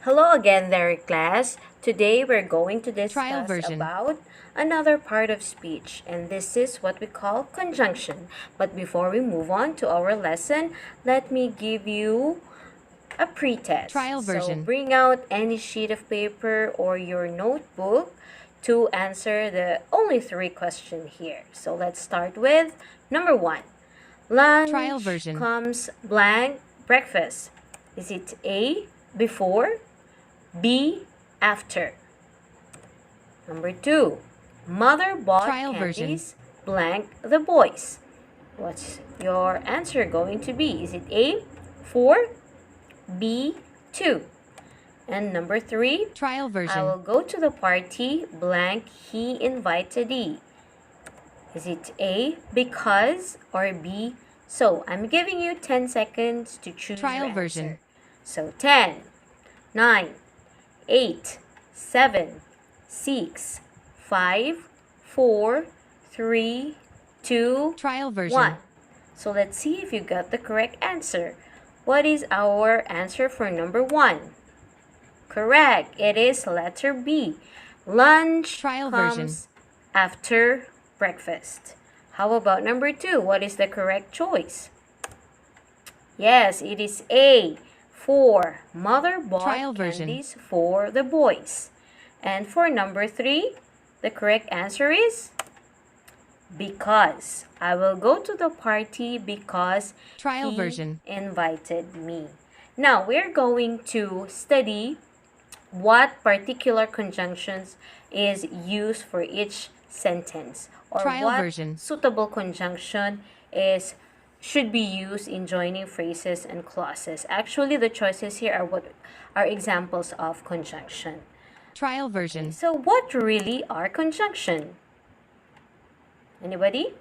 Hello again there, class. Today we're going to Trial discuss version. about another part of speech, and this is what we call conjunction. But before we move on to our lesson, let me give you a pretest. Trial So version. bring out any sheet of paper or your notebook to answer the only 3 questions here. So let's start with number 1. Trial Lunch version. comes blank breakfast. Is it A, before, B, after? Number 2. Mother bought Trial version. candies blank the boys. What's your answer going to be? Is it A, 4, B, 2? And number 3. Trial version. I will go to the party blank he invited E. Is it A, because, or B, so? I'm giving you 10 seconds to choose Trial your version. answer. So 10, 9, 8, 7, 6, 5, 4, 3, 2, Trial version. 1. So let's see if you got the correct answer. What is our answer for number 1? Correct. It is letter B. Lunch Trial comes version. after breakfast. How about number 2? What is the correct choice? Yes, it is A. 4. Mother bought Trial version. candies for the boys. And for number 3, the correct answer is because. I will go to the party because Trial he version. invited me. Now, we're going to study what particular conjunctions is used for each sentence, or Trial what version. suitable conjunction should be used in joining phrases and clauses. Actually, the choices here are examples of conjunction. Trial version. So what really are conjunction? Anybody?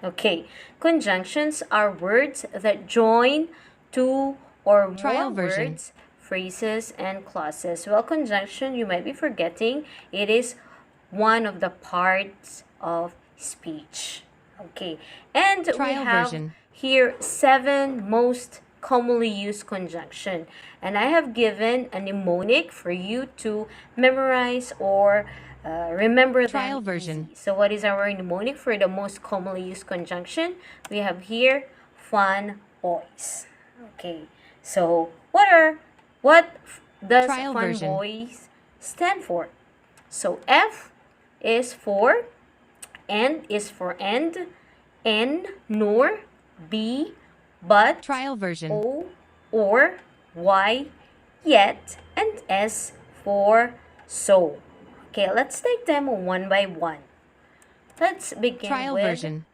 Okay, conjunctions are words that join two or Trial more version. words, phrases, and clauses. Well, conjunction, you might be forgetting, it is one of the parts of speech. Okay, and we Trial have version. here 7 most commonly used conjunction, and I have given a mnemonic for you to memorize or remember Trial them version. easy. So what is our mnemonic for the most commonly used conjunction? We have here fun boys. Okay, so what does Trial fun version. boys stand for? So F is for, N is for end, N nor, B but, Trial version. O or, Y yet, and S for so. Okay, let's take them one by one. Let's begin Trial with version.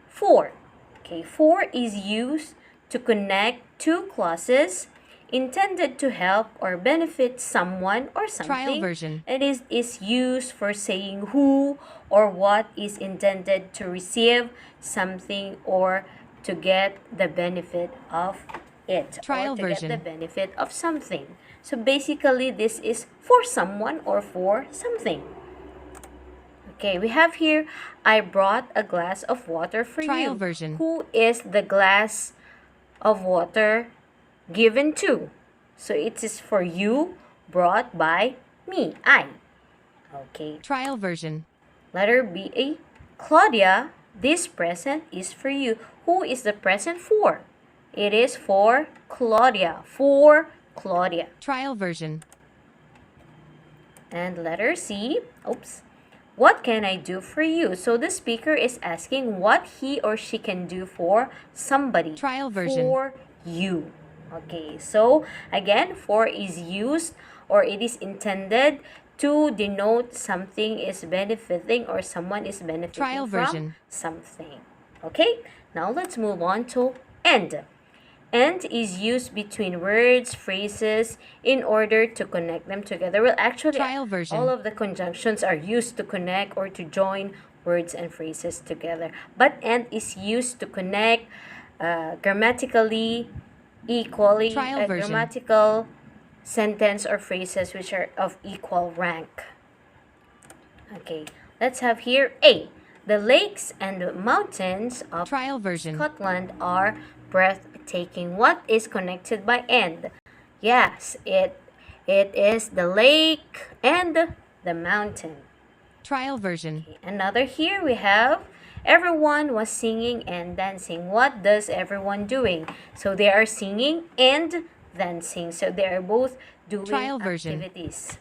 for. Okay, for is used to connect two clauses intended to help or benefit someone or something. Trial version. It is used for saying who or what is intended to receive something or to get the benefit of it, Trial or to version. get the benefit of something. So basically, this is for someone or for something. Okay, we have here, I brought a glass of water for Trial you. version. Who is the glass of water given to? So it is for you, brought by me, I. Okay, Trial version. letter B, Claudia, this present is for you. Who is the present for? It is for Claudia. For Claudia. Trial version. And letter C, what can I do for you? So the speaker is asking what he or she can do for somebody. Trial version. For you. Okay, so again, for is used or it is intended to denote something is benefiting or someone is benefiting Trial from version. something. Okay, now let's move on to end. And is used between words, phrases, in order to connect them together. Well, actually, Trial version. all of the conjunctions are used to connect or to join words and phrases together. But and is used to connect grammatically, equally, Trial version. grammatical sentence or phrases which are of equal rank. Okay, let's have here A. The lakes and mountains of Trial version. Scotland are breathtaking. What is connected by and? Yes, it is the lake and the mountain. Trial version. Another here we have everyone was singing and dancing. What does everyone doing? So they are singing and dancing. So they are both doing Trial version. activities.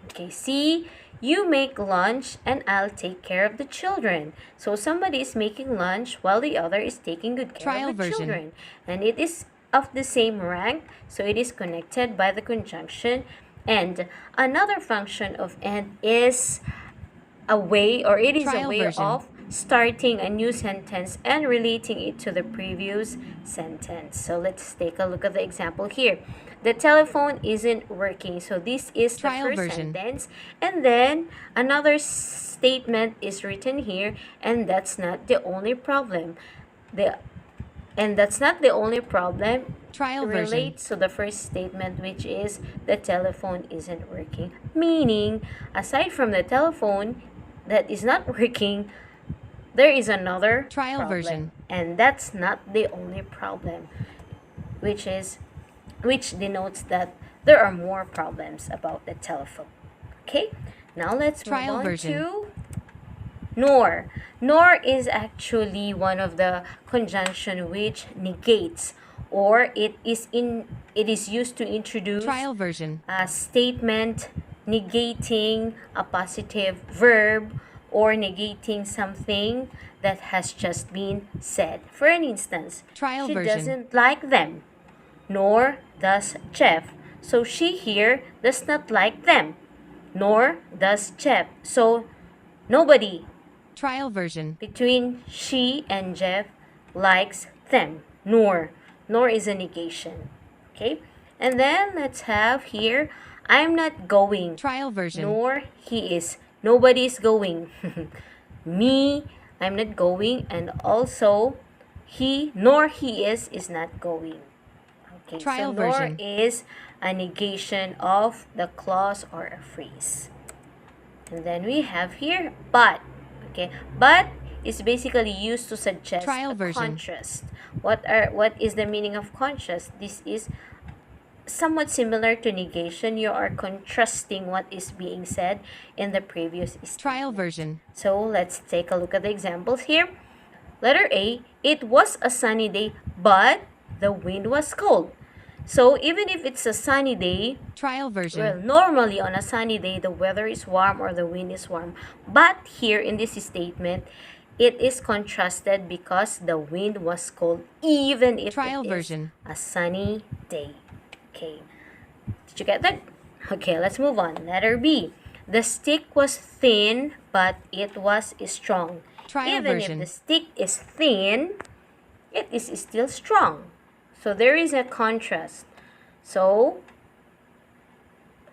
Okay, C, you make lunch and I'll take care of the children. So somebody is making lunch while the other is taking good care Trial of the version. children. And it is of the same rank, so it is connected by the conjunction. And another function of and is a way, or it is Trial a way version. of starting a new sentence and relating it to the previous sentence. So let's take a look at the example here. The telephone isn't working. So this is the Trial first version. sentence. And then another statement is written here, and that's not the only problem. That's not the only problem. Trial It version. relates to the first statement, which is the telephone isn't working. Meaning, aside from the telephone that is not working, there is another Trial problem. version. And that's not the only problem, which denotes that there are more problems about the telephone. Okay? Now let's Trial move on version. to nor. Nor is actually one of the conjunction which negates, or it is used to introduce Trial version. a statement negating a positive verb or negating something that has just been said. For an instance, Trial she version. doesn't like them, nor does Jeff. So she here does not like them, nor does Jeff. So nobody Trial version. between she and Jeff likes them, nor. Nor is a negation. Okay? And then let's have here, I'm not going, Trial version. nor he is. Nobody is going. Me, I'm not going, and also he, nor he is not going. Okay, Trial so nor version. is a negation of the clause or a phrase. And then we have here but. Okay, but is basically used to suggest Trial a version. contrast. What is the meaning of contrast? This is somewhat similar to negation. You are contrasting what is being said in the previous statement. Trial version. So let's take a look at the examples here. Letter A, it was a sunny day, but the wind was cold. So even if it's a sunny day, Trial version. well, normally on a sunny day, the weather is warm or the wind is warm. But here in this statement, it is contrasted because the wind was cold even if Trial it version. is a sunny day. Okay, did you get that? Okay, let's move on. Letter B. The stick was thin, but it was strong. Trial Even version. if the stick is thin, it is still strong. So there is a contrast. So,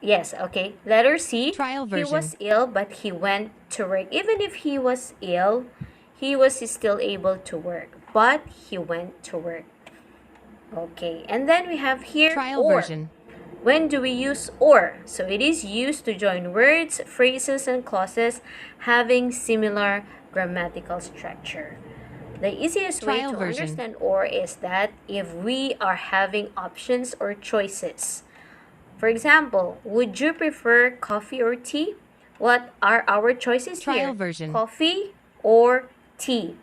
yes, okay. Letter C. Trial He version. was ill, but he went to work. Even if he was ill, he was still able to work. But he went to work. Okay, and then we have here Trial or. version. When do we use or? So it is used to join words, phrases, and clauses having similar grammatical structure. The easiest way Trial to version. understand or is that if we are having options or choices. For example, would you prefer coffee or tea? What are our choices Trial here? version. Coffee or tea?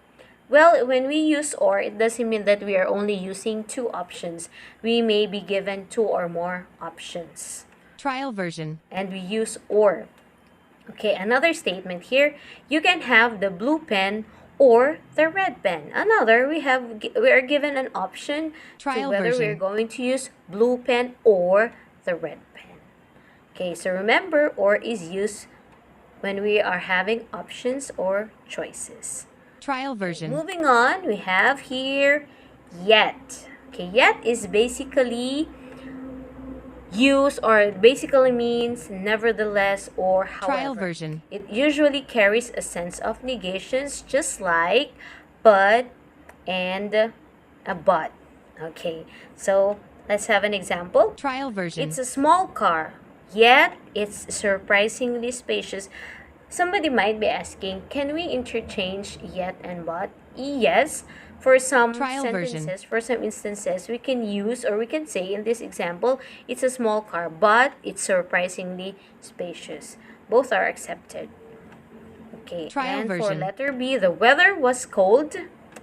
Well, when we use or, it doesn't mean that we are only using two options. We may be given two or more options. Trial version. And we use or. Okay, another statement here. You can have the blue pen or the red pen. Another, we are given an option Trial to whether version. we're going to use blue pen or the red pen. Okay, so remember, or is used when we are having options or choices. Trial version. Moving on, we have here yet. Okay, yet is basically use, or it basically means nevertheless or however. Trial version. It usually carries a sense of negations, just like but and a but. Okay, so let's have an example. Trial version. It's a small car, yet it's surprisingly spacious. Somebody might be asking, can we interchange yet and but? Yes, For some Trial version. sentences, for some instances, we can use or we can say in this example, it's a small car, but it's surprisingly spacious. Both are accepted. Okay, Trial and for version. letter B, the weather was cold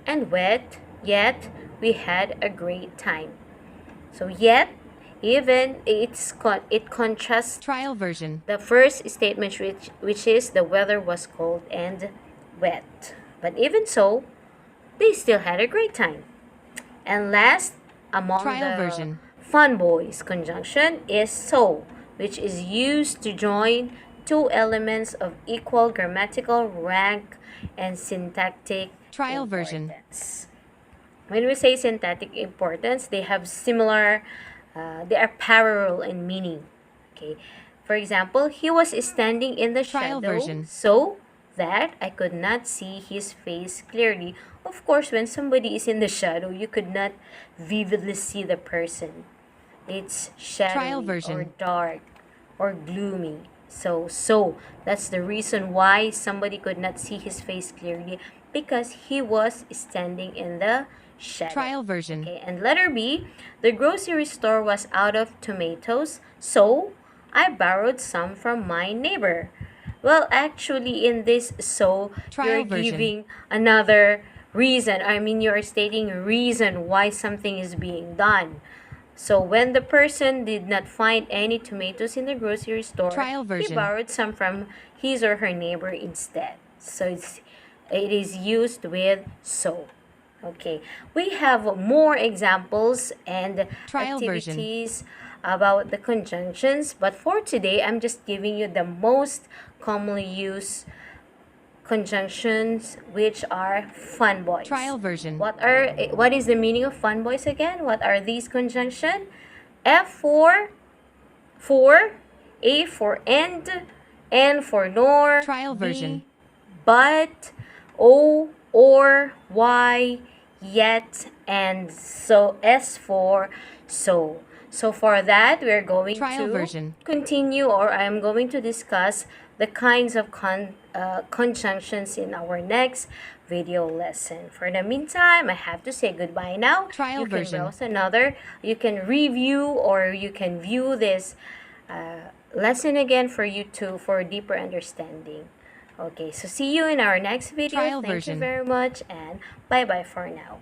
and wet, yet we had a great time. So yet, even it contrasts Trial version. the first statement, which is the weather was cold and wet. But even so, they still had a great time. And last, among Trial the version. fun boys conjunction is so, which is used to join two elements of equal grammatical rank and syntactic Trial version. importance. When we say syntactic importance, they have similar, they are parallel in meaning. Okay. For example, he was standing in the Trial shadow version. so that I could not see his face clearly. Of course, when somebody is in the shadow, you could not vividly see the person. It's Trial shadowy version. or dark or gloomy. So that's the reason why somebody could not see his face clearly, because he was standing in the shadow. Trial version. Okay, and letter B, the grocery store was out of tomatoes, so I borrowed some from my neighbor. Well, actually, in this so, Trial you're version. giving another reason. I mean, you're stating a reason why something is being done. So when the person did not find any tomatoes in the grocery store, Trial he version. borrowed some from his or her neighbor instead. So it is used with so. Okay, we have more examples and Trial version. activities about the conjunctions, but for today, I'm just giving you the most commonly used conjunctions, which are fun boys. Trial version. What is the meaning of fun boys again? What are these conjunction? F for, A for and, N for nor, Trial B, version. but, O, or, Y, yet, and so S for so. So for that, we're going Trial to version. continue, or I'm going to discuss the kinds of conjunctions in our next video lesson. For the meantime, I have to say goodbye now. Trial you can version. browse another, you can review, or you can view this lesson again for deeper understanding. Okay, so see you in our next video. Trial Thank version. you very much, and bye-bye for now.